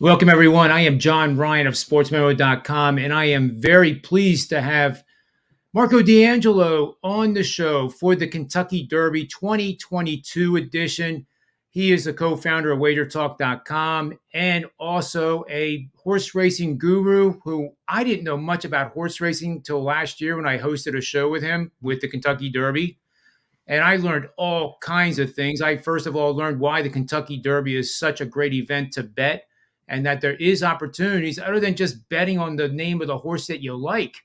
Welcome, everyone. I am John Ryan of SportsMemo.com, and I am very pleased to have Marco D'Angelo on the show for the Kentucky Derby 2022 edition. He is the co-founder of WagerTalk.com and also a horse racing guru who I didn't know much about horse racing until last year when I hosted a show with him with the Kentucky Derby. And I learned all kinds of things. I first of all learned why the Kentucky Derby is such a great event to bet and that there is opportunities other than just betting on the name of the horse that you like.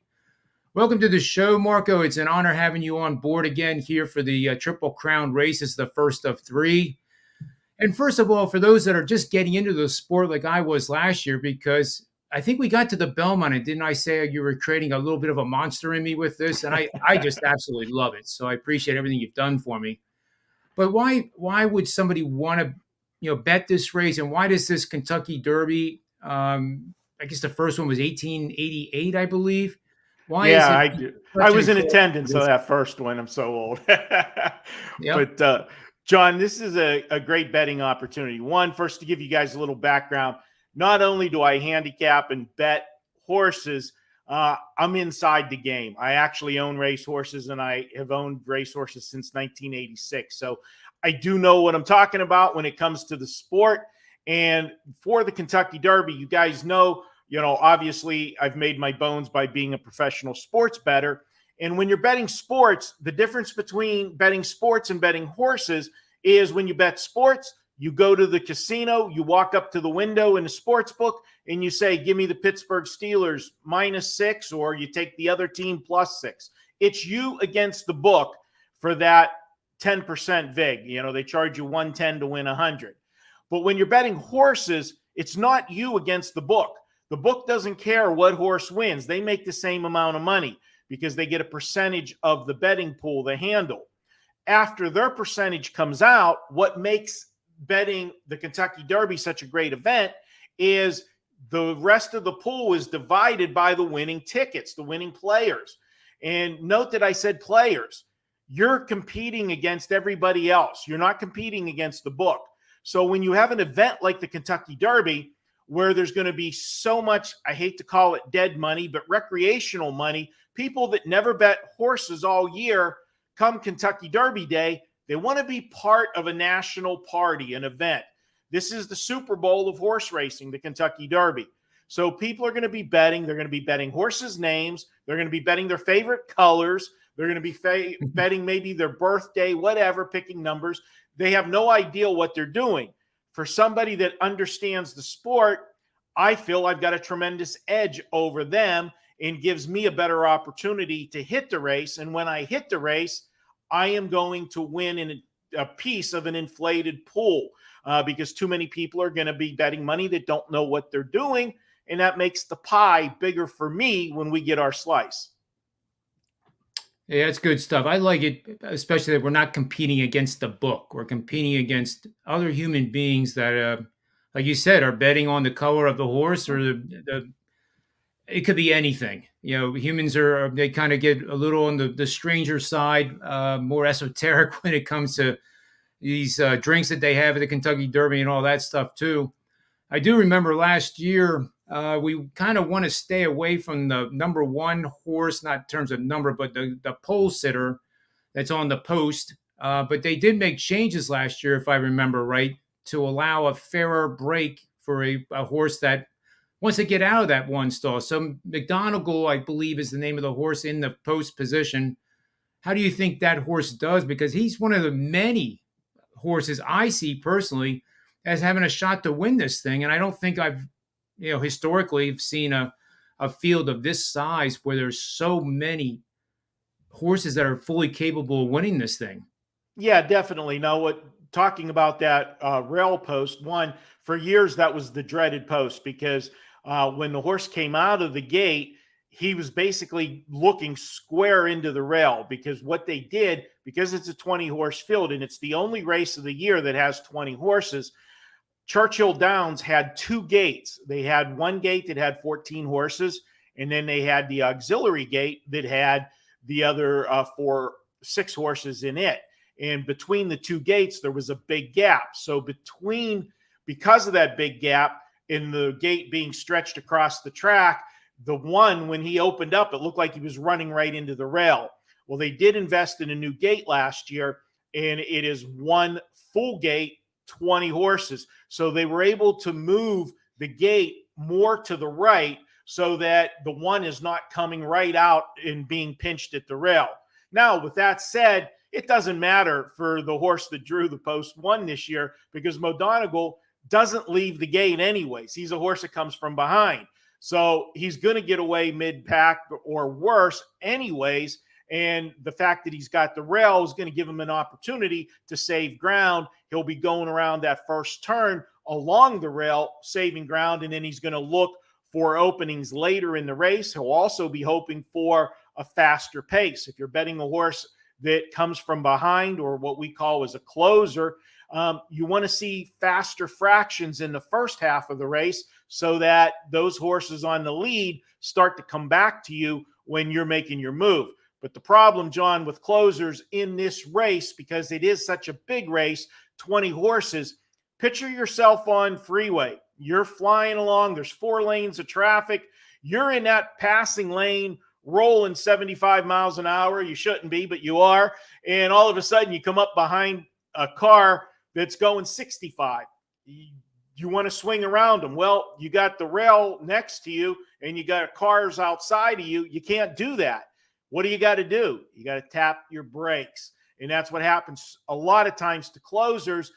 Welcome to the show, Marco. It's an honor having you on board again here for the Triple Crown race. It's the first of three. And first of all, for those that are just getting into the sport like I was last year, because I think we got to the Belmont and didn't I say you were creating a little bit of a monster in me with this? And I just absolutely love it. So I appreciate everything you've done for me. But why would somebody want to bet this race, and why does this Kentucky Derby? I guess the first one was 1888, I believe. Why is Yeah, it? I do. I was in attendance of that first one. I'm so old. Yep. But John, this is a great betting opportunity. One, first to give you guys a little background. Not only do I handicap and bet horses, I'm inside the game. I actually own racehorses, and I have owned racehorses since 1986. So I do know what I'm talking about when it comes to the sport. And for the Kentucky Derby, you guys know, obviously I've made my bones by being a professional sports bettor. And when you're betting sports, the difference between betting sports and betting horses is when you bet sports, you go to the casino, you walk up to the window in the sports book, and you say, give me the Pittsburgh Steelers -6, or you take the other team +6. It's you against the book for that 10% vig. They charge you 110 to win 100. But when you're betting horses, it's not you against the book. The book doesn't care what horse wins. They make the same amount of money because they get a percentage of the betting pool, the handle. After their percentage comes out, what makes betting the Kentucky Derby such a great event is the rest of the pool is divided by the winning tickets, the winning players. And note that I said players. You're competing against everybody else. You're not competing against the book. So when you have an event like the Kentucky Derby, where there's going to be so much, I hate to call it dead money, but recreational money, people that never bet horses all year, come Kentucky Derby Day, they want to be part of a national party, an event. This is the Super Bowl of horse racing, the Kentucky Derby. So people are going to be betting. They're going to be betting horses' names. They're going to be betting their favorite colors. They're going to be betting maybe their birthday, whatever, picking numbers. They have no idea what they're doing. For somebody that understands the sport, I feel I've got a tremendous edge over them and gives me a better opportunity to hit the race. And when I hit the race, I am going to win in a piece of an inflated pool because too many people are going to be betting money that don't know what they're doing. And that makes the pie bigger for me when we get our slice. Yeah, that's good stuff. I like it, especially that we're not competing against the book. We're competing against other human beings that, like you said, are betting on the color of the horse or it could be anything. Humans they kind of get a little on the stranger side, more esoteric when it comes to these drinks that they have at the Kentucky Derby and all that stuff too. I do remember last year, we kind of want to stay away from the number one horse, not in terms of number, but the pole sitter that's on the post. But they did make changes last year, if I remember right, to allow a fairer break for a horse that wants to get out of that one stall. So McDonagall, I believe, is the name of the horse in the post position. How do you think that horse does? Because he's one of the many horses I see personally as having a shot to win this thing. And I don't think I've, historically seen a field of this size where there's so many horses that are fully capable of winning this thing. Yeah, definitely. Now, talking about that rail post, one, for years that was the dreaded post because when the horse came out of the gate, he was basically looking square into the rail because what they did, because it's a 20-horse field and it's the only race of the year that has 20 horses, Churchill Downs had two gates. They had one gate that had 14 horses, and then they had the auxiliary gate that had the other 6 horses in it. And between the two gates, there was a big gap. So because of that big gap, in the gate being stretched across the track, the one, when he opened up, it looked like he was running right into the rail. Well, they did invest in a new gate last year, and it is one full gate, 20 horses. So they were able to move the gate more to the right so that the one is not coming right out and being pinched at the rail. Now, with that said, it doesn't matter for the horse that drew the post one this year because Modonegal doesn't leave the gate anyways. He's a horse that comes from behind. So he's going to get away mid-pack or worse anyways. And the fact that he's got the rail is going to give him an opportunity to save ground. He'll be going around that first turn along the rail, saving ground, and then he's going to look for openings later in the race. He'll also be hoping for a faster pace. If you're betting a horse that comes from behind, or what we call as a closer, you want to see faster fractions in the first half of the race so that those horses on the lead start to come back to you when you're making your move. But the problem, John, with closers in this race, because it is such a big race, 20 horses, picture yourself on freeway. You're flying along. There's 4 lanes of traffic. You're in that passing lane rolling 75 miles an hour. You shouldn't be, but you are. And all of a sudden you come up behind a car that's going 65. You want to swing around them. Well, you got the rail next to you and you got cars outside of you. You can't do that. What do you got to do? You got to tap your brakes. And that's what happens a lot of times to closers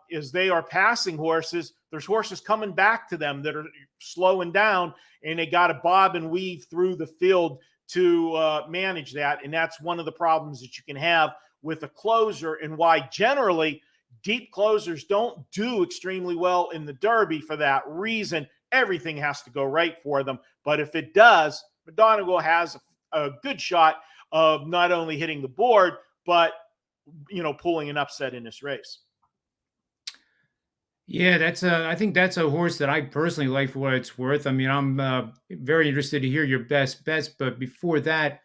is they are passing horses. There's horses coming back to them that are slowing down, and they got to bob and weave through the field to manage that. And that's one of the problems that you can have with a closer, and why generally deep closers don't do extremely well in the Derby for that reason. Everything has to go right for them. But if it does, Modonegal has a good shot of not only hitting the board, but, pulling an upset in this race. Yeah, I think that's a horse that I personally like for what it's worth. I mean, I'm very interested to hear your best bets, but before that,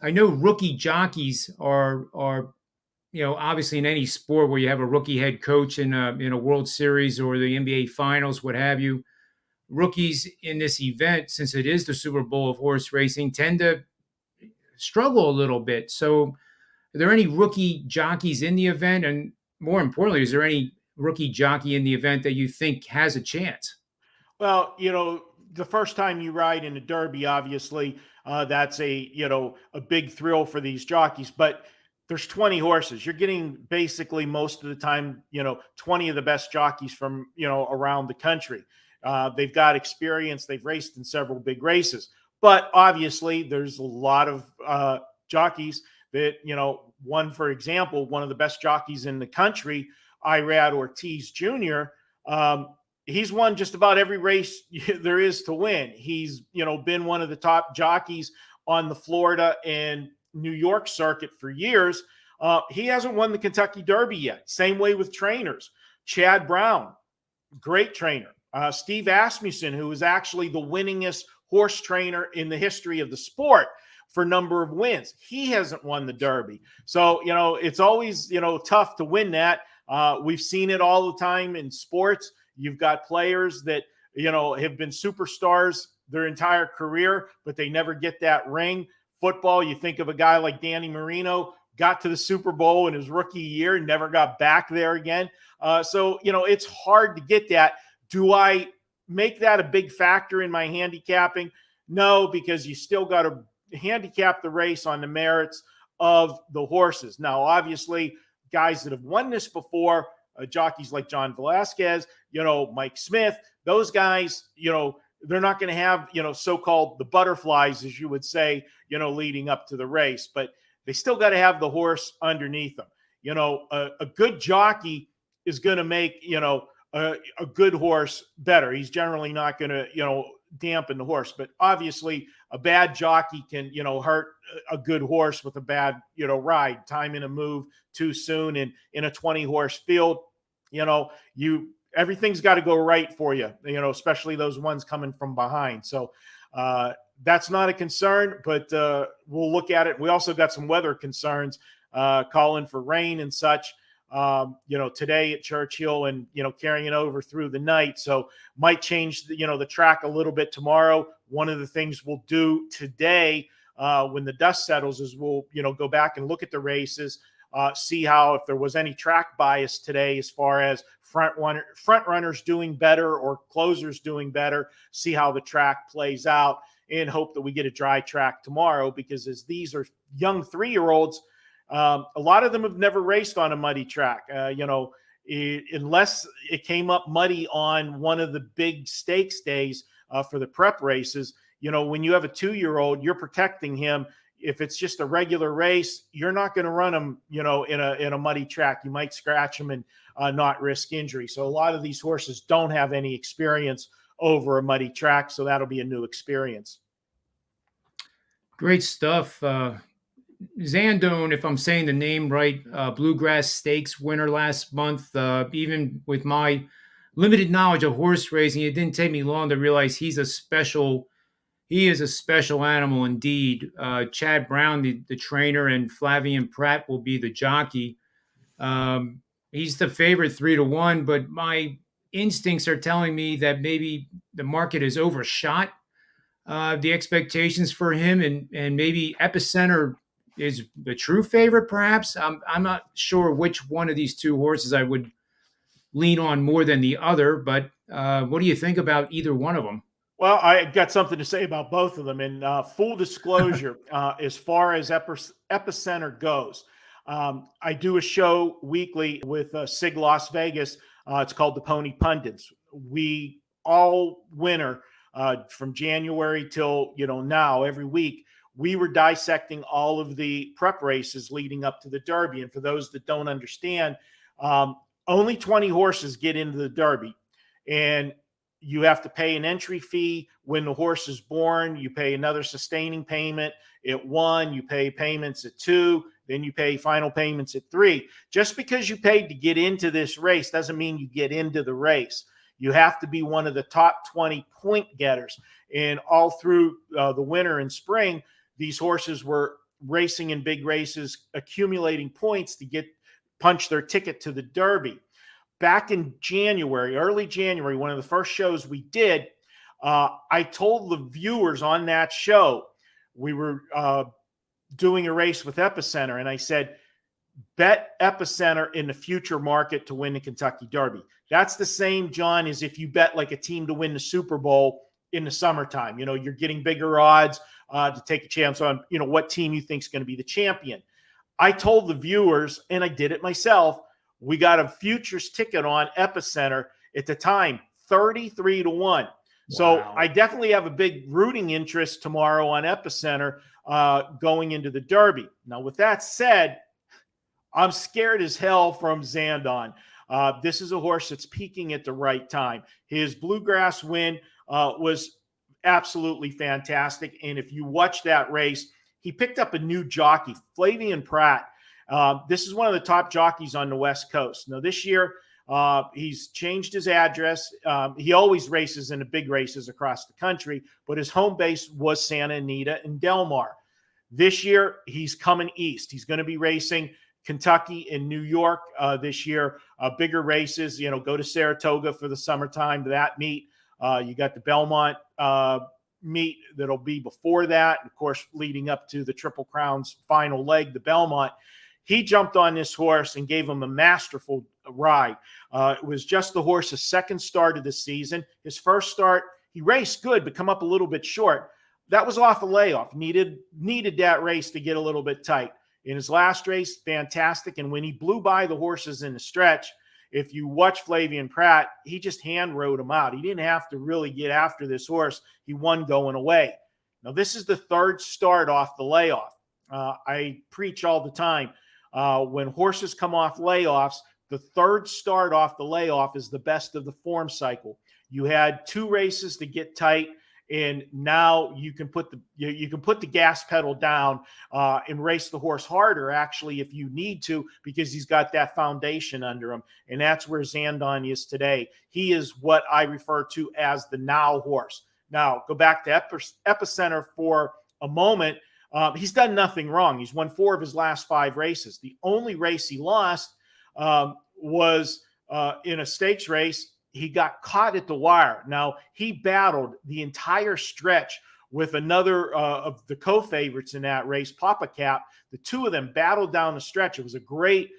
I know rookie jockeys are obviously in any sport where you have a rookie head coach in a World Series or the NBA Finals, what have you. Rookies in this event, since it is the Super Bowl of horse racing, tend to struggle a little bit. So, are there any rookie jockeys in the event? And more importantly, is there any rookie jockey in the event that you think has a chance? Well, the first time you ride in a Derby, obviously, that's a big thrill for these jockeys. But there's 20 horses. You're getting basically most of the time, 20 of the best jockeys from, around the country. They've got experience. They've raced in several big races. But obviously, there's a lot of jockeys that, one, for example, one of the best jockeys in the country, Irad Ortiz Jr., he's won just about every race there is to win. He's, been one of the top jockeys on the Florida and New York circuit for years. He hasn't won the Kentucky Derby yet. Same way with trainers. Chad Brown, great trainer. Steve Asmussen, who is actually the winningest horse trainer in the history of the sport for number of wins. He hasn't won the Derby. So, it's always, tough to win that. We've seen it all the time in sports. You've got players that, have been superstars their entire career, but they never get that ring. Football, you think of a guy like Danny Marino, got to the Super Bowl in his rookie year, never got back there again. So, it's hard to get that. Do I make that a big factor in my handicapping? No, because you still got to handicap the race on the merits of the horses. Now, obviously, guys that have won this before, jockeys like John Velasquez, Mike Smith, those guys, they're not going to have, so-called the butterflies, as you would say, leading up to the race, but they still got to have the horse underneath them. A good jockey is going to make, a good horse better. He's generally not going to, dampen the horse, but obviously a bad jockey can, hurt a good horse with a bad, ride, timing a move too soon. And in a 20 horse field, everything's got to go right for you, especially those ones coming from behind. So that's not a concern, but we'll look at it. We also got some weather concerns, calling for rain and such. today at Churchill and, carrying it over through the night. So might change the track a little bit tomorrow. One of the things we'll do today when the dust settles is we'll, go back and look at the races, see how, if there was any track bias today as far as front runners doing better or closers doing better, see how the track plays out, and hope that we get a dry track tomorrow, because as these are young 3-year-olds, a lot of them have never raced on a muddy track, unless it came up muddy on one of the big stakes days for the prep races. When you have a 2-year-old, you're protecting him. If it's just a regular race, you're not going to run him, in a muddy track. You might scratch him and not risk injury. So a lot of these horses don't have any experience over a muddy track, so that'll be a new experience. Great stuff. Zandon, if I'm saying the name right, Bluegrass Stakes winner last month. Even with my limited knowledge of horse racing, it didn't take me long to realize he is a special animal indeed. Chad Brown, the trainer, and Flavien Prat will be the jockey. He's the favorite 3-1, but my instincts are telling me that maybe the market has overshot the expectations for him, and maybe Epicenter is the true favorite, perhaps. I'm not sure which one of these two horses I would lean on more than the other, but what do you think about either one of them? Well, I got something to say about both of them. And full disclosure, as far as Epicenter goes, I do a show weekly with Sig Las Vegas. It's called the Pony Pundits. We all winter from January till now, every week, we were dissecting all of the prep races leading up to the Derby. And for those that don't understand, only 20 horses get into the Derby, and you have to pay an entry fee when the horse is born. You pay another sustaining payment at 1. You pay payments at 2. Then you pay final payments at 3. Just because you paid to get into this race doesn't mean you get into the race. You have to be one of the top 20 point getters. And all through the winter and spring, these horses were racing in big races, accumulating points to punch their ticket to the Derby. Back in January, early January, one of the first shows we did, I told the viewers on that show, we were doing a race with Epicenter, and I said, bet Epicenter in the future market to win the Kentucky Derby. That's the same, John, as if you bet like a team to win the Super Bowl in the summertime. You're getting bigger odds to take a chance on, what team you think is going to be the champion. I told the viewers, and I did it myself, we got a futures ticket on Epicenter at the time, 33-1. Wow. So I definitely have a big rooting interest tomorrow on Epicenter going into the Derby. Now, with that said, I'm scared as hell from Zandon. This is a horse that's peaking at the right time. His Bluegrass win was absolutely fantastic. And if you watch that race, he picked up a new jockey, Flavien Prat. This is one of the top jockeys on the West Coast. Now, this year, he's changed his address. He always races in the big races across the country, but his home base was Santa Anita and Del Mar. This year, he's coming east. He's going to be racing Kentucky and New York this year. Bigger races, go to Saratoga for the summertime, that meet. You got the Belmont meet that'll be before that. Of course, leading up to the Triple Crown's final leg, the Belmont. He jumped on this horse and gave him a masterful ride. It was just the horse's second start of the season. His first start, he raced good, but come up a little bit short. That was off a layoff. Needed that race to get a little bit tight. In his last race, fantastic. And when he blew by the horses in the stretch, if you watch Flavien Prat, he just hand rode him out. He didn't have to really get after this horse. He won going away. Now, this is the third start off the layoff. I preach all the time. When horses come off layoffs, the third start off the layoff is the best of the form cycle. You had 2 races to get tight, and now you can put the gas pedal down and race the horse harder, actually, if you need to, because he's got that foundation under him. And that's where Zandon is today. He is what I refer to as the now horse. Now, go back to Epicenter for a moment. He's done nothing wrong. He's won 4 of his last 5 races. The only race he lost was in a stakes race. He got caught at the wire. Now, he battled the entire stretch with another of the co-favorites in that race, Papa Cap. The two of them battled down the stretch. It was a great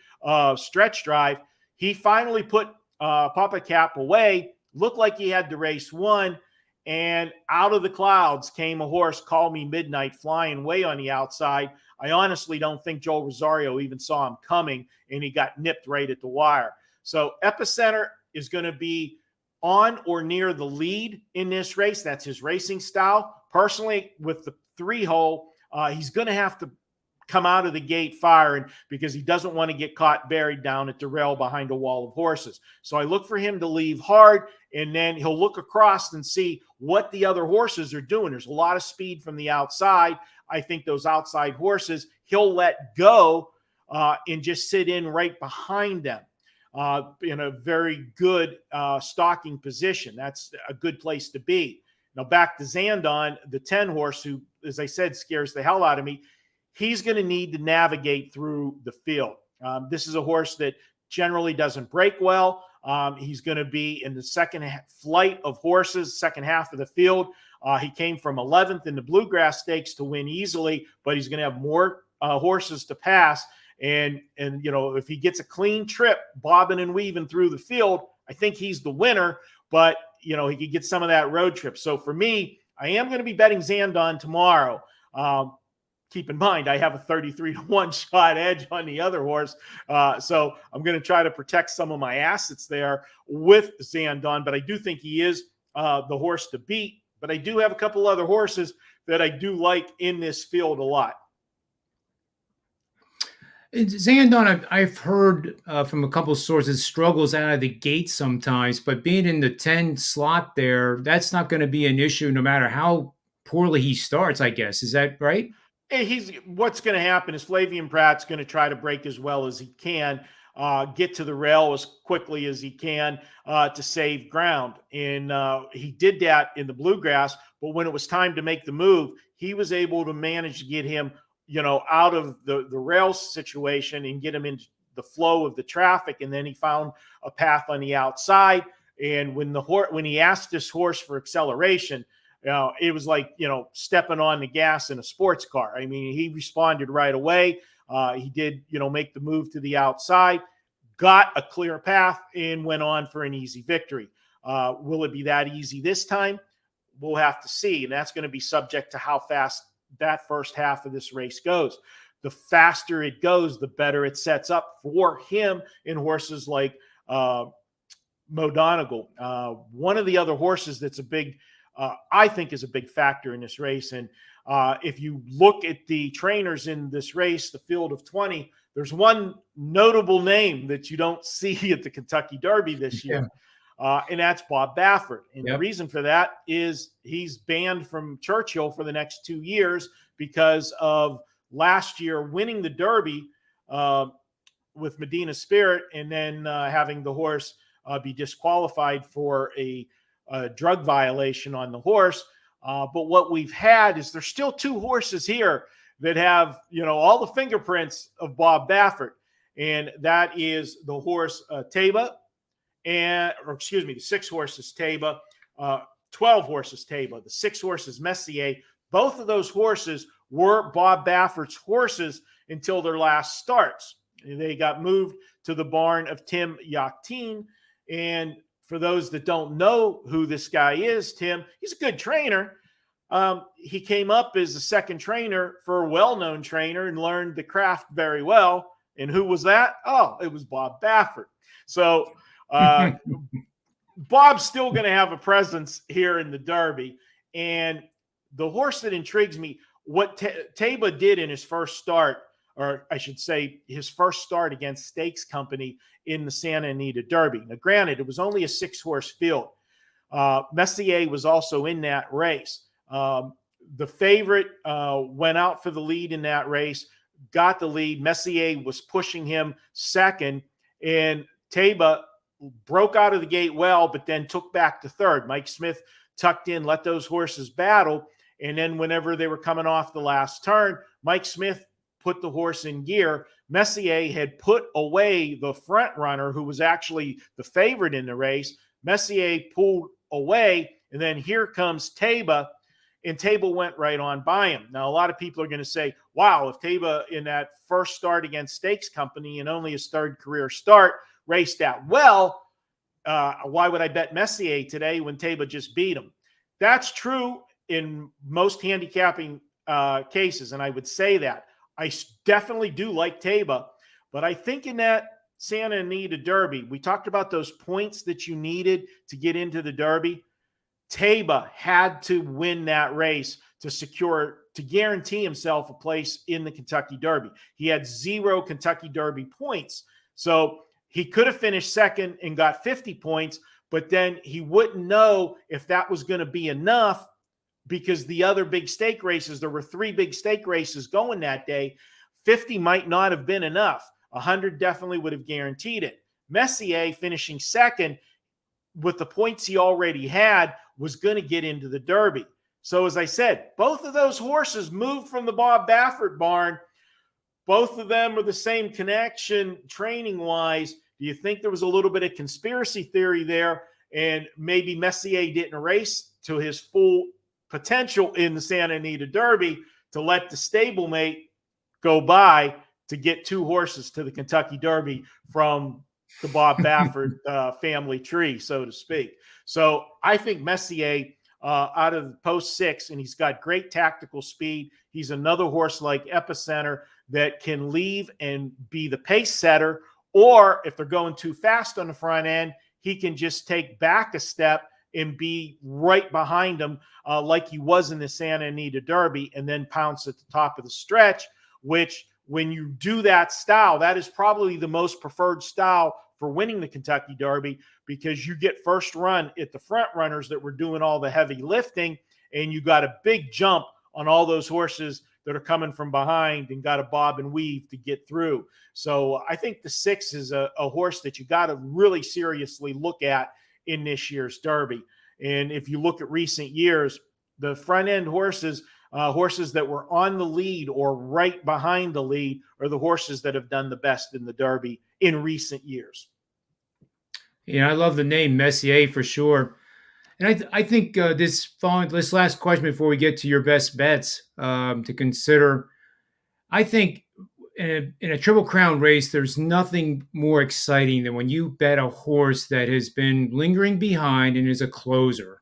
stretch drive. He finally put Papa Cap away. Looked like he had the race won. And out of the clouds came a horse, Call Me Midnight, flying way on the outside. I honestly don't think Joel Rosario even saw him coming, and he got nipped right at the wire. So Epicenter is going to be on or near the lead in this race. That's his racing style. Personally, with the 3-hole, he's going to have to come out of the gate firing because he doesn't want to get caught buried down at the rail behind a wall of horses. So I look for him to leave hard, and then he'll look across and see what the other horses are doing. There's a lot of speed from the outside. I think those outside horses he'll let go and just sit in right behind them in a very good stalking position. That's a good place to be. Now back to Zandon, the 10 horse, who, as I said, scares the hell out of me. He's going to need to navigate through the field. This is a horse that generally doesn't break well. He's going to be in the second flight of horses, second half of the field. He came from 11th in the Bluegrass Stakes to win easily, but he's going to have more horses to pass. And you know, if he gets a clean trip, bobbing and weaving through the field, I think he's the winner. But you know, he could get some of that road trip. So for me, I am going to be betting Zandon tomorrow. Keep in mind, I have a 33-1 shot edge on the other horse. So I'm going to try to protect some of my assets there with Zandon, but I do think he is the horse to beat. But I do have a couple other horses that I do like in this field a lot. Zandon, I've heard from a couple of sources, struggles out of the gate sometimes, but being in the 10 slot there, that's not going to be an issue no matter how poorly he starts, I guess. Is that right? Hey, what's going to happen is Flavian Pratt's going to try to break as well as he can, get to the rail as quickly as he can to save ground. And he did that in the Bluegrass, but when it was time to make the move, he was able to manage to get him, you know, out of the rail situation and get him into the flow of the traffic. And then he found a path on the outside. And when he asked this horse for acceleration, it was like, you know, stepping on the gas in a sports car. I mean, he responded right away. He did, you know, make the move to the outside, got a clear path, and went on for an easy victory. Will it be that easy this time? We'll have to see. And that's going to be subject to how fast that first half of this race goes. The faster it goes, the better it sets up for him in horses like Mo Donegal. One of the other horses that's a big, I think is a big factor in this race. And if you look at the trainers in this race, the field of 20, there's one notable name that you don't see at the Kentucky Derby this year. And that's Bob Baffert. And the reason for that is he's banned from Churchill for the next 2 years because of last year winning the Derby with Medina Spirit and then having the horse be disqualified for a drug violation on the horse. But what we've had is there's still 2 horses here that have, you know, all the fingerprints of Bob Baffert. And that is the horse Taba, the 6 horses Taba, 12 horses Taba, the 6 horses Messier. Both of those horses were Bob Baffert's horses until their last starts. They got moved to the barn of Tim Yakteen. And for those that don't know who this guy is, Tim, he's a good trainer. He came up as a second trainer for a well-known trainer and learned the craft very well. And who was that? Oh, it was Bob Baffert. So Bob's still going to have a presence here in the Derby. And the horse that intrigues me, what Taba did in his first start, or I should say his first start against Stakes Company in the Santa Anita Derby. Now, granted, it was only a 6-horse field. Messier was also in that race. The favorite went out for the lead in that race, got the lead. Messier was pushing him second, and Taba broke out of the gate well, but then took back to third. Mike Smith tucked in, let those horses battle, and then whenever they were coming off the last turn, Mike Smith put the horse in gear. Messier had put away the front runner, who was actually the favorite in the race. Messier pulled away, and then here comes Taba, and Taba went right on by him. Now, a lot of people are going to say, wow, if Taba in that first start against Stakes Company and only his third career start raced that well, why would I bet Messier today when Taba just beat him? That's true in most handicapping cases, and I would say that. I definitely do like Taba, but I think in that Santa Anita Derby, we talked about those points that you needed to get into the Derby. Taba had to win that race to guarantee himself a place in the Kentucky Derby. He had 0 Kentucky Derby points. So he could have finished second and got 50 points, but then he wouldn't know if that was going to be enough, because the other big stake races, there were 3 big stake races going that day. 50 might not have been enough. 100 definitely would have guaranteed it. Messier finishing second with the points he already had was going to get into the Derby. So as I said, both of those horses moved from the Bob Baffert barn. Both of them are the same connection training-wise. Do you think there was a little bit of conspiracy theory there, and maybe Messier didn't race to his full potential in the Santa Anita Derby to let the stablemate go by to get 2 horses to the Kentucky Derby from the Bob Baffert family tree, so to speak? So I think Messier out of the post 6, and he's got great tactical speed. He's another horse like Epicenter that can leave and be the pace setter, or if they're going too fast on the front end, he can just take back a step and be right behind them like he was in the Santa Anita Derby, and then pounce at the top of the stretch, which when you do that style, that is probably the most preferred style for winning the Kentucky Derby, because you get first run at the front runners that were doing all the heavy lifting, and you got a big jump on all those horses that are coming from behind and got to bob and weave to get through. So I think the 6 is a horse that you got to really seriously look at in this year's Derby. And if you look at recent years, the front end horses, horses that were on the lead or right behind the lead, are the horses that have done the best in the Derby in recent years. Yeah, I love the name Messier for sure. And I think this last question before we get to your best bets to consider, I think in a Triple Crown race, there's nothing more exciting than when you bet a horse that has been lingering behind and is a closer.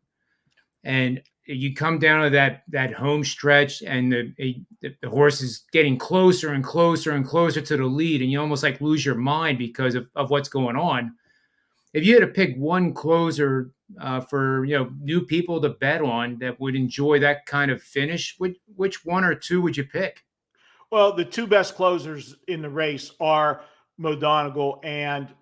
And you come down to that home stretch, and the horse is getting closer and closer and closer to the lead, and you almost like lose your mind because of what's going on. If you had to pick one closer for new people to bet on that would enjoy that kind of finish, which one or two would you pick? Well, the 2 best closers in the race are Modonegal and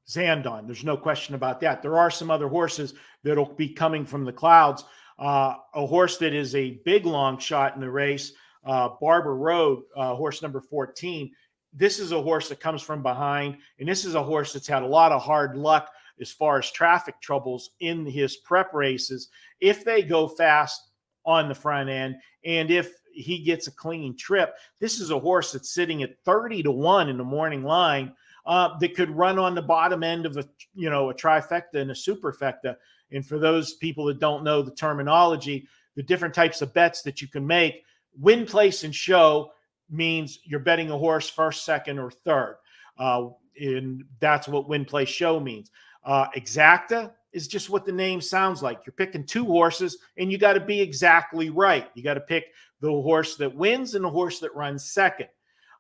Zandon. There's no question about that. There are some other horses that'll be coming from the clouds. A horse that is a big long shot in the race, Barber Road, horse number 14. This is a horse that comes from behind, and this is a horse that's had a lot of hard luck as far as traffic troubles in his prep races. If they go fast on the front end, and if he gets a clean trip, this is a horse that's sitting at 30-1 in the morning line that could run on the bottom end of a trifecta and a superfecta. And for those people that don't know the terminology, the different types of bets that you can make, win, place, and show means you're betting a horse first, second, or third. And that's what win, place, show means. Exacta is just what the name sounds like. You're picking 2 horses, and you got to be exactly right. You got to pick the horse that wins and the horse that runs second.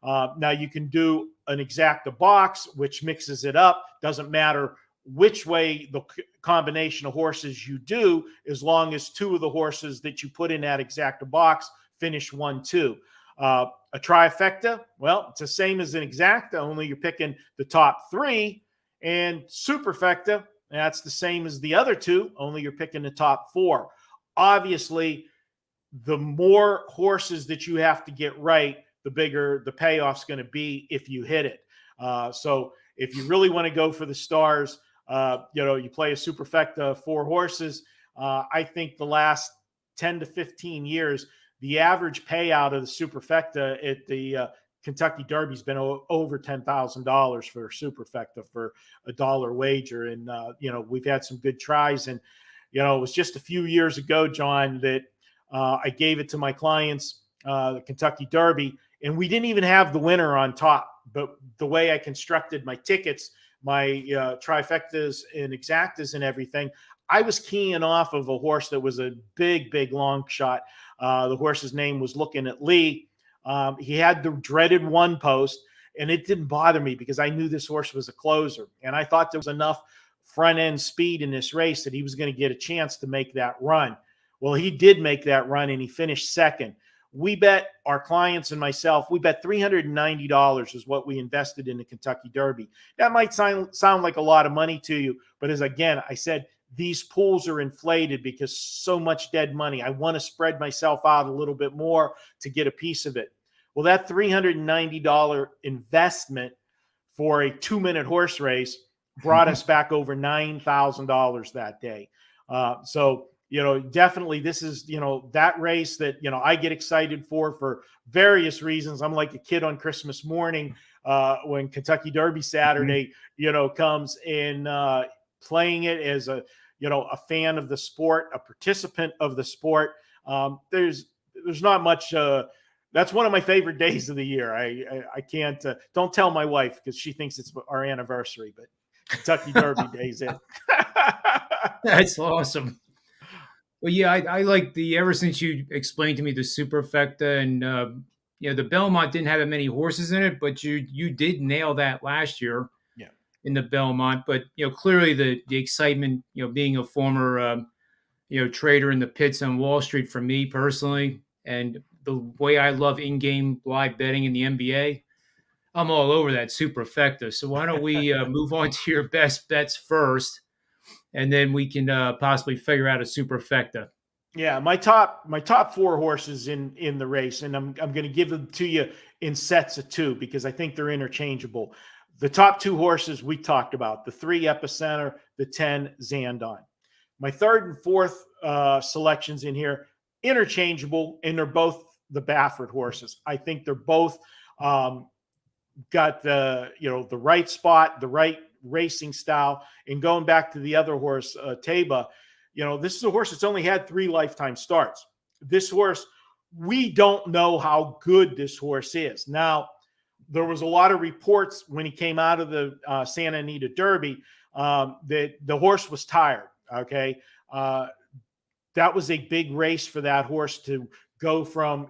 Now you can do an exacta box, which mixes it up. Doesn't matter which way the combination of horses you do, as long as 2 of the horses that you put in that exacta box finish 1-2. A trifecta, well, it's the same as an exacta, only you're picking the top 3. And superfecta, that's the same as the other 2, only you're picking the top 4. Obviously, the more horses that you have to get right, the bigger the payoff's going to be if you hit it. So if you really want to go for the stars, you play a superfecta of 4 horses. I think the last 10 to 15 years, the average payout of the Superfecta at the Kentucky Derby's been over $10,000 for Superfecta for a dollar wager. And, we've had some good tries. And, it was just a few years ago, John, that I gave it to my clients, the Kentucky Derby, and we didn't even have the winner on top. But the way I constructed my tickets, my trifectas and exactas and everything, I was keying off of a horse that was a big, big long shot. The horse's name was Looking at Lee. He had the dreaded one post, and it didn't bother me because I knew this horse was a closer. And I thought there was enough front end speed in this race that he was going to get a chance to make that run. Well, he did make that run, and he finished second. We bet, our clients and myself, we bet $390 is what we invested in the Kentucky Derby. That might sound like a lot of money to you, but as again, I said, these pools are inflated because so much dead money. I want to spread myself out a little bit more to get a piece of it. Well, that $390 investment for a 2-minute horse race brought us back over $9,000 that day. So, definitely this is, that race that, I get excited for various reasons. I'm like a kid on Christmas morning when Kentucky Derby Saturday, comes in, playing it as a fan of the sport, a participant of the sport. There's not much, that's one of my favorite days of the year. I can't, don't tell my wife because she thinks it's our anniversary, but Kentucky Derby day's it. That's awesome. Well, yeah, I like ever since you explained to me the Superfecta and, the Belmont didn't have that many horses in it, but you did nail that last year. Yeah. In the Belmont, but clearly the excitement, being a former trader in the pits on Wall Street for me personally, and the way I love in-game live betting in the NBA, I'm all over that Superfecta. So why don't we move on to your best bets first, and then we can possibly figure out a Superfecta. Yeah, my top 4 horses in the race, and I'm going to give them to you in sets of 2 because I think they're interchangeable. The top 2 horses we talked about, the 3 Epicenter, the 10 Zandon. My third and fourth selections in here, interchangeable, and they're both the Baffert horses. I think they're both got the right spot, the right racing style. And going back to the other horse, Taba, this is a horse that's only had 3 lifetime starts. This horse, we don't know how good this horse is. Now, there was a lot of reports when he came out of the Santa Anita Derby that the horse was tired. Okay. That was a big race for that horse to go from,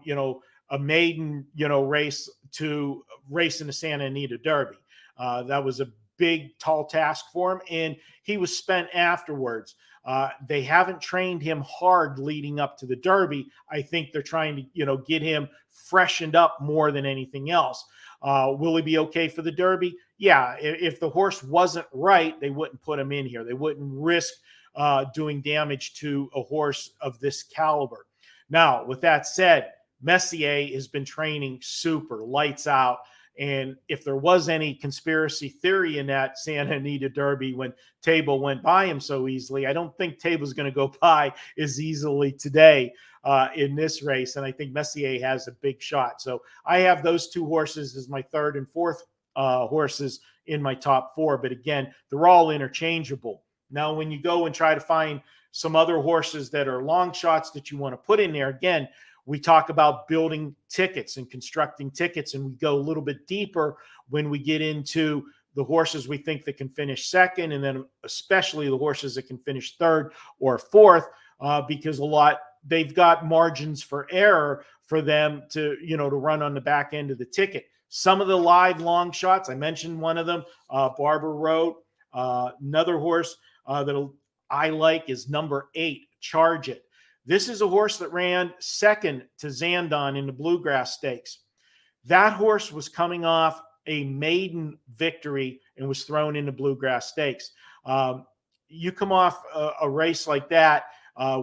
a maiden, race to race in the Santa Anita Derby. That was a big, tall task for him. And he was spent afterwards. They haven't trained him hard leading up to the Derby. I think they're trying to, get him freshened up more than anything else. Will he be okay for the Derby? Yeah. If the horse wasn't right, they wouldn't put him in here. They wouldn't risk doing damage to a horse of this caliber. Now, with that said, Messier has been training super lights out. And if there was any conspiracy theory in that Santa Anita Derby when Table went by him so easily, I don't think Table's going to go by as easily today in this race. And I think Messier has a big shot. So I have those 2 horses as my third and fourth horses in my top 4. But again, they're all interchangeable. Now, when you go and try to find some other horses that are long shots that you want to put in there, again, we talk about building tickets and constructing tickets, and we go a little bit deeper when we get into the horses we think that can finish second, and then especially the horses that can finish third or fourth, because they've got margins for error for them to run on the back end of the ticket. Some of the live long shots, I mentioned one of them, Barber Road. Another horse that I like is number 8, Charge It. This is a horse that ran second to Zandon in the Bluegrass Stakes. That horse was coming off a maiden victory and was thrown into Bluegrass Stakes. You come off a race like that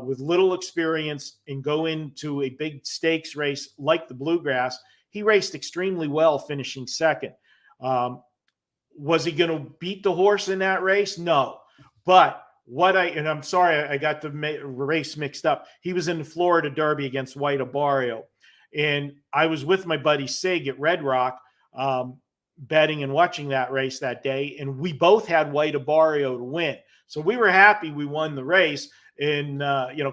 with little experience and go into a big stakes race like the Bluegrass. He raced extremely well, finishing second. Was he going to beat the horse in that race? No. But and I'm sorry, I got the race mixed up. He was in the Florida Derby against White Abarrio. And I was with my buddy Sig at Red Rock, betting and watching that race that day. And we both had White Abarrio to win. So we were happy we won the race and,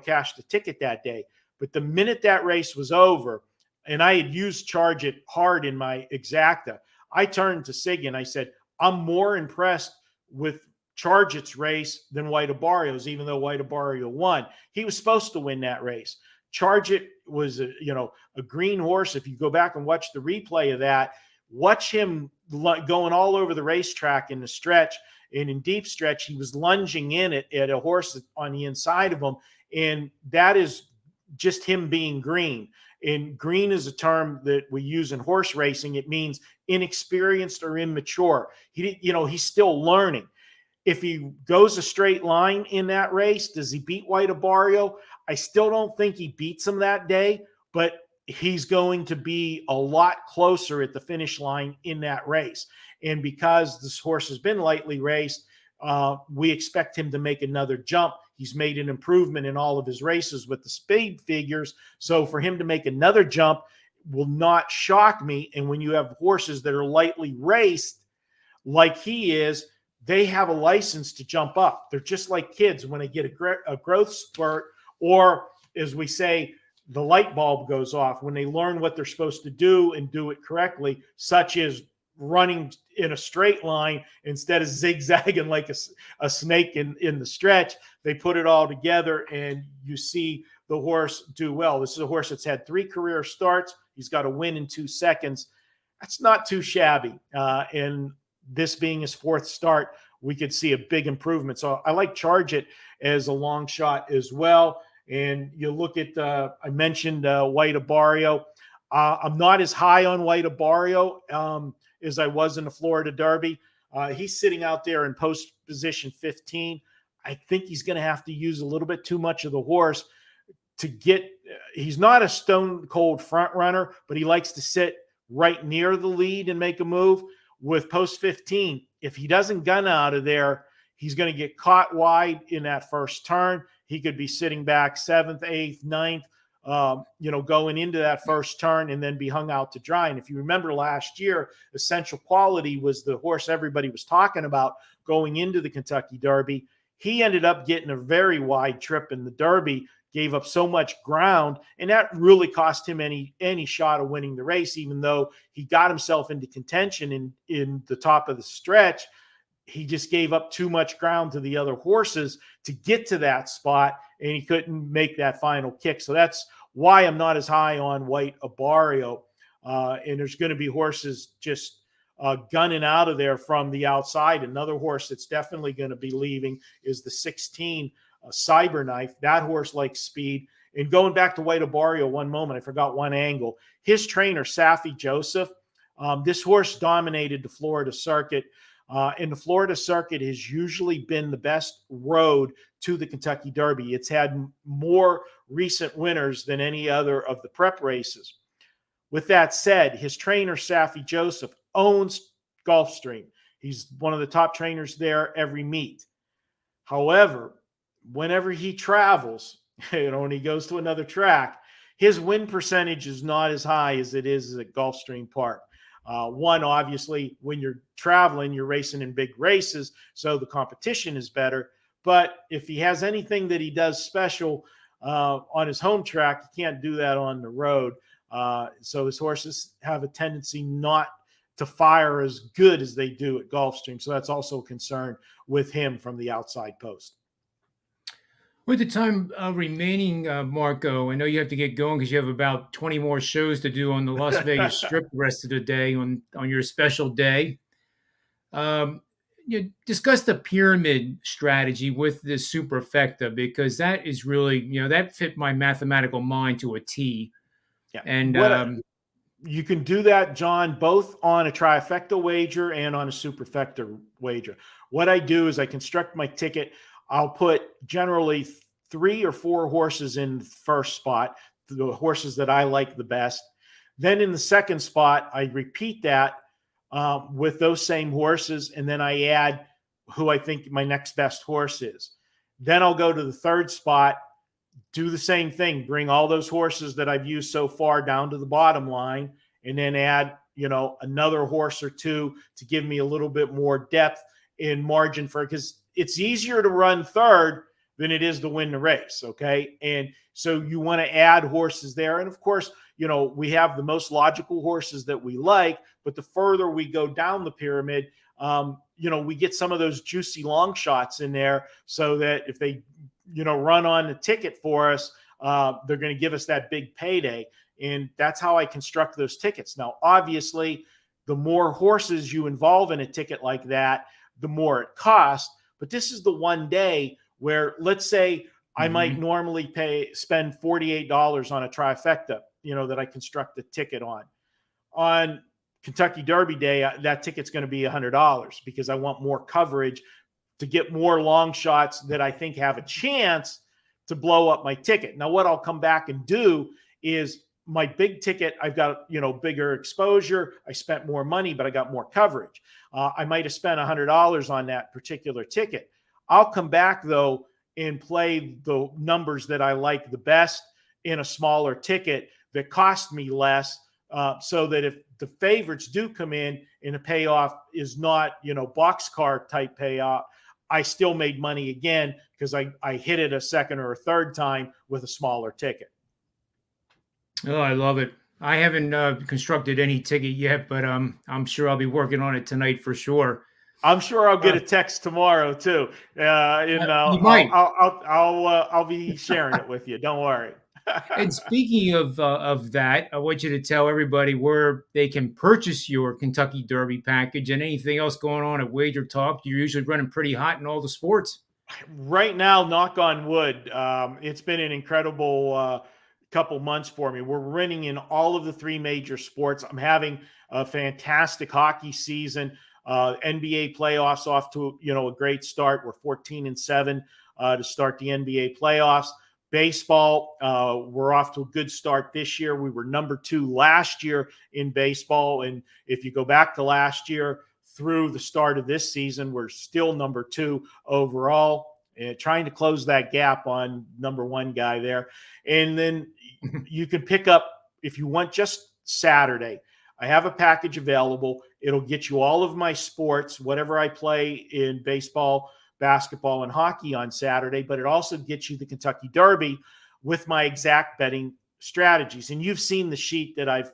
cashed the ticket that day. But the minute that race was over, and I had used Charge It hard in my exacta, I turned to Sig and I said, I'm more impressed with Charge It's race than White Abarrio's, even though White Abarrio won. He was supposed to win that race. Charge It was a green horse. If you go back and watch the replay of that, watch him going all over the racetrack in the stretch, and in deep stretch, he was lunging in at a horse on the inside of him. And that is just him being green. And green is a term that we use in horse racing. It means inexperienced or immature. He's still learning. If he goes a straight line in that race, does he beat White Abarrio? I still don't think he beats him that day, but he's going to be a lot closer at the finish line in that race. And because this horse has been lightly raced, we expect him to make another jump. He's made an improvement in all of his races with the speed figures. So for him to make another jump will not shock me. And when you have horses that are lightly raced like he is, they have a license to jump up. They're just like kids when they get a growth spurt, or as we say, the light bulb goes off when they learn what they're supposed to do and do it correctly, such as running in a straight line instead of zigzagging like a snake in the stretch. They put it all together and you see the horse do well. This is a horse that's had 3 career starts. He's got a win in 2 seconds. That's not too shabby. And this being his 4th start, we could see a big improvement. So I like Charge It as a long shot as well. And you look at, I mentioned White Abarrio. I'm not as high on White Abarrio as I was in the Florida Derby. He's sitting out there in post position 15. I think he's going to have to use a little bit too much of the horse to get, he's not a stone cold front runner, but he likes to sit right near the lead and make a move. With post 15, if he doesn't gun out of there, he's going to get caught wide in that first turn. He could be sitting back 7th, 8th, 9th, going into that first turn and then be hung out to dry. And if you remember last year, Essential Quality was the horse everybody was talking about going into the Kentucky Derby. He ended up getting a very wide trip in the Derby, gave up so much ground, and that really cost him any shot of winning the race, even though he got himself into contention in the top of the stretch. He just gave up too much ground to the other horses to get to that spot, and he couldn't make that final kick. So that's why I'm not as high on White Abarrio. And there's going to be horses just gunning out of there from the outside. Another horse that's definitely going to be leaving is the 16 Cyberknife. That horse likes speed. And going back to White Abarrio one moment, I forgot one angle. His trainer, Safi Joseph, this horse dominated the Florida circuit. And the Florida circuit has usually been the best road to the Kentucky Derby. It's had more recent winners than any other of the prep races. With that said, his trainer, Safi Joseph, owns Gulfstream. He's one of the top trainers there every meet. However, whenever he travels, and he goes to another track, his win percentage is not as high as it is at Gulfstream Park. One, obviously, when you're traveling, you're racing in big races, so the competition is better. But if he has anything that he does special on his home track, he can't do that on the road. So his horses have a tendency not to fire as good as they do at Gulfstream. So that's also a concern with him from the outside post. With the time remaining, Marco, I know you have to get going because you have about 20 more shows to do on the Las Vegas Strip the rest of the day on your special day. You discuss the pyramid strategy with the Superfecta, because that is really, that fit my mathematical mind to a T. Yeah. And you can do that, John, both on a trifecta wager and on a Superfecta wager. What I do is I construct my ticket. I'll put generally 3 or 4 horses in the first spot, the horses that I like the best. Then in the second spot, I repeat that with those same horses, and then I add who I think my next best horse is. Then I'll go to the third spot, do the same thing, bring all those horses that I've used so far down to the bottom line, and then add, another horse or two to give me a little bit more depth in margin for, because it's easier to run third than it is to win the race. Okay. And so you want to add horses there. And of course, we have the most logical horses that we like, but the further we go down the pyramid, we get some of those juicy long shots in there, so that if they, run on the ticket for us, they're going to give us that big payday. And that's how I construct those tickets. Now, obviously, the more horses you involve in a ticket like that, the more it costs. But this is the one day where, let's say, I might normally spend $48 on a trifecta, that I construct the ticket on. On Kentucky Derby Day, that ticket's going to be $100, because I want more coverage to get more long shots that I think have a chance to blow up my ticket. Now, what I'll come back and do is, my big ticket, I've got, bigger exposure. I spent more money, but I got more coverage. I might have spent $100 on that particular ticket. I'll come back, though, and play the numbers that I like the best in a smaller ticket that cost me less, so that if the favorites do come in and the payoff is not, boxcar type payoff, I still made money again, because I hit it a second or a third time with a smaller ticket. Oh, I love it. I haven't constructed any ticket yet, but I'm sure I'll be working on it tonight for sure. I'm sure I'll get a text tomorrow too. You might. I'll be sharing it with you. Don't worry. And speaking of that, I want you to tell everybody where they can purchase your Kentucky Derby package and anything else going on at WagerTalk. You're usually running pretty hot in all the sports. Right now, knock on wood, it's been an incredible couple months for me. We're winning in all of the three major sports. I'm having a fantastic hockey season. NBA playoffs off to a great start. We're 14-7 to start the NBA playoffs. Baseball, we're off to a good start this year. We were number 2 last year in baseball, and if you go back to last year through the start of this season, we're still number 2 overall. Trying to close that gap on number 1 guy there. And then you can pick up, if you want, just Saturday. I have a package available. It'll get you all of my sports, whatever I play in baseball, basketball, and hockey on Saturday, but it also gets you the Kentucky Derby with my exact betting strategies. And you've seen the sheet that I've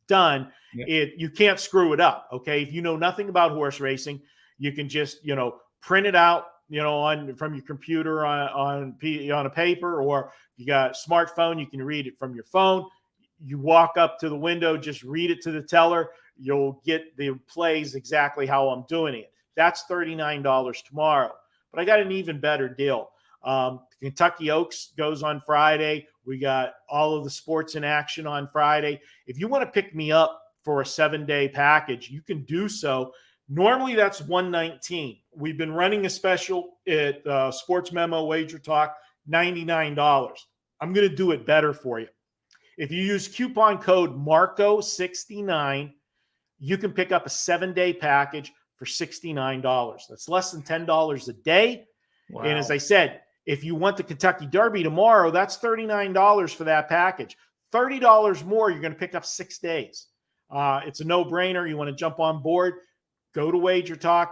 done. Yep. You can't screw it up. Okay. If you know nothing about horse racing, you can just, print it out, from your computer on a paper, or you got a smartphone, you can read it from your phone. You walk up to the window, just read it to the teller. You'll get the plays exactly how I'm doing it. That's $39 tomorrow. But I got an even better deal. Kentucky Oaks goes on Friday. We got all of the sports in action on Friday. If you want to pick me up for a 7-day package, you can do so. Normally that's $119. We've been running a special at Sports Memo WagerTalk, $99. I'm going to do it better for you. If you use coupon code Marco69, you can pick up a 7-day package for $69. That's less than $10 a day. Wow. And as I said, if you want the Kentucky Derby tomorrow, that's $39 for that package. $30 more, you're going to pick up 6 days. It's a no-brainer. You want to jump on board, go to WagerTalk,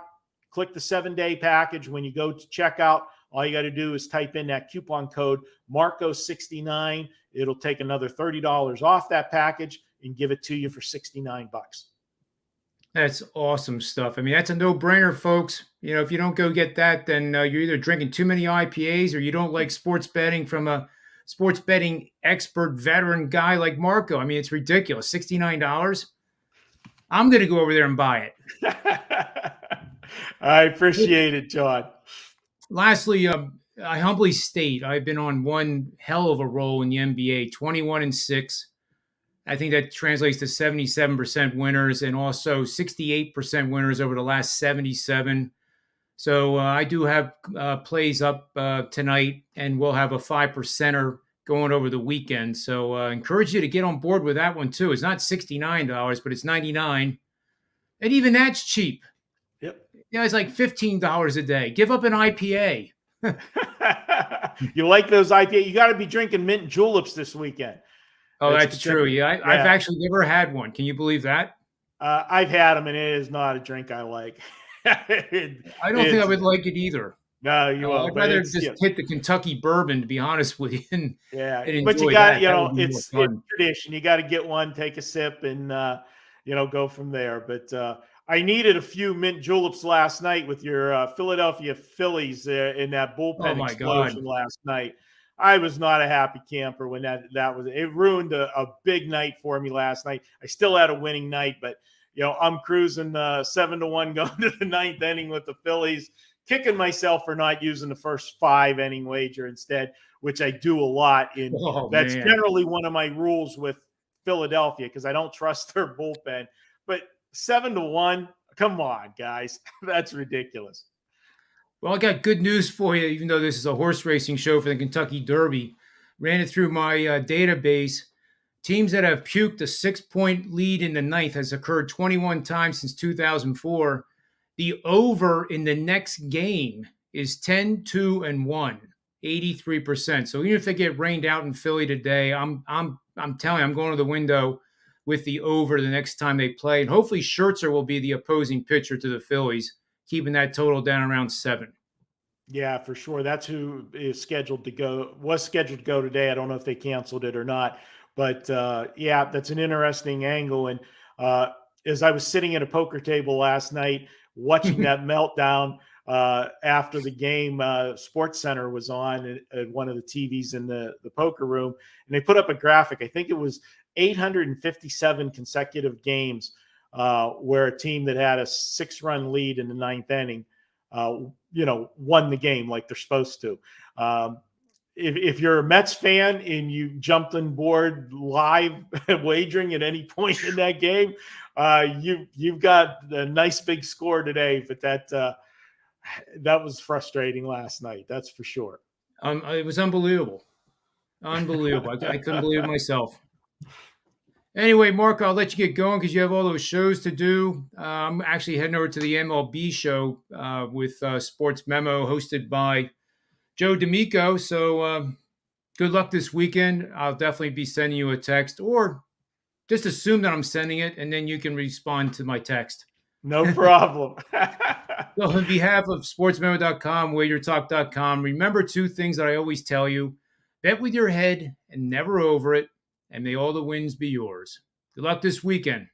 click the 7-day package. When you go to checkout, all you got to do is type in that coupon code Marco69. It'll take another $30 off that package and give it to you for $69. That's awesome stuff. I mean, that's a no-brainer, folks. If you don't go get that, then you're either drinking too many IPAs or you don't like sports betting from a sports betting expert veteran guy like Marco. I mean, it's ridiculous. $69. I'm going to go over there and buy it. I appreciate it, John. Lastly, I humbly state I've been on one hell of a roll in the NBA, 21-6. I think that translates to 77% winners and also 68% winners over the last 77. So I do have plays up tonight, and we'll have a 5%er going over the weekend. So I encourage you to get on board with that one too. It's not $69, but it's $99. And even that's cheap. Yep. It's like $15 a day. Give up an IPA. You like those IPA? You got to be drinking mint juleps this weekend. Oh, that's true. Yeah, I've actually never had one. Can you believe that? I've had them, and it is not a drink I like. I don't think I would like it either. No, you won't. I'd But rather it's just hit the Kentucky bourbon, to be honest with you, and but you enjoy got that. That would be more it's fun. tradition. You got to get one, take a sip, and go from there. But I needed a few mint juleps last night with your Philadelphia Phillies in that Oh bullpen my God. explosion last night. I was not a happy camper when that was. It ruined a big night for me last night. I still had a winning night, but I'm cruising 7-1 going to the ninth inning with the Phillies, kicking myself for not using the first 5-inning wager instead, which I do a lot. That's generally one of my rules with Philadelphia because I don't trust their bullpen. But 7-1, come on, guys, that's ridiculous. Well, I got good news for you, even though this is a horse racing show for the Kentucky Derby. Ran it through my database. Teams that have puked a 6-point lead in the ninth has occurred 21 times since 2004. The over in the next game is 10-2-1, 83%. So even if they get rained out in Philly today, I'm telling you, I'm going to the window with the over the next time they play. And hopefully Scherzer will be the opposing pitcher to the Phillies, keeping that total down around 7. Yeah, for sure. That's who was scheduled to go today. I don't know if they canceled it or not, but that's an interesting angle. And as I was sitting at a poker table last night watching that meltdown after the game, Sports Center was on at one of the TVs in the poker room, and they put up a graphic. I think it was 857 consecutive games where a team that had a 6-run lead in the ninth inning won the game like they're supposed to. If you're a Mets fan and you jumped on board live wagering at any point in that game, you've got a nice big score today. But that was frustrating last night. That's for sure. It was unbelievable. Unbelievable. I couldn't believe it myself. Anyway, Mark, I'll let you get going because you have all those shows to do. I'm actually heading over to the MLB show with Sports Memo hosted by Joe D'Amico. So good luck this weekend. I'll definitely be sending you a text, or just assume that I'm sending it, and then you can respond to my text. No problem. So on behalf of sportsmemo.com, WagerTalk.com, remember 2 things that I always tell you. Bet with your head and never over it, and may all the wins be yours. Good luck this weekend.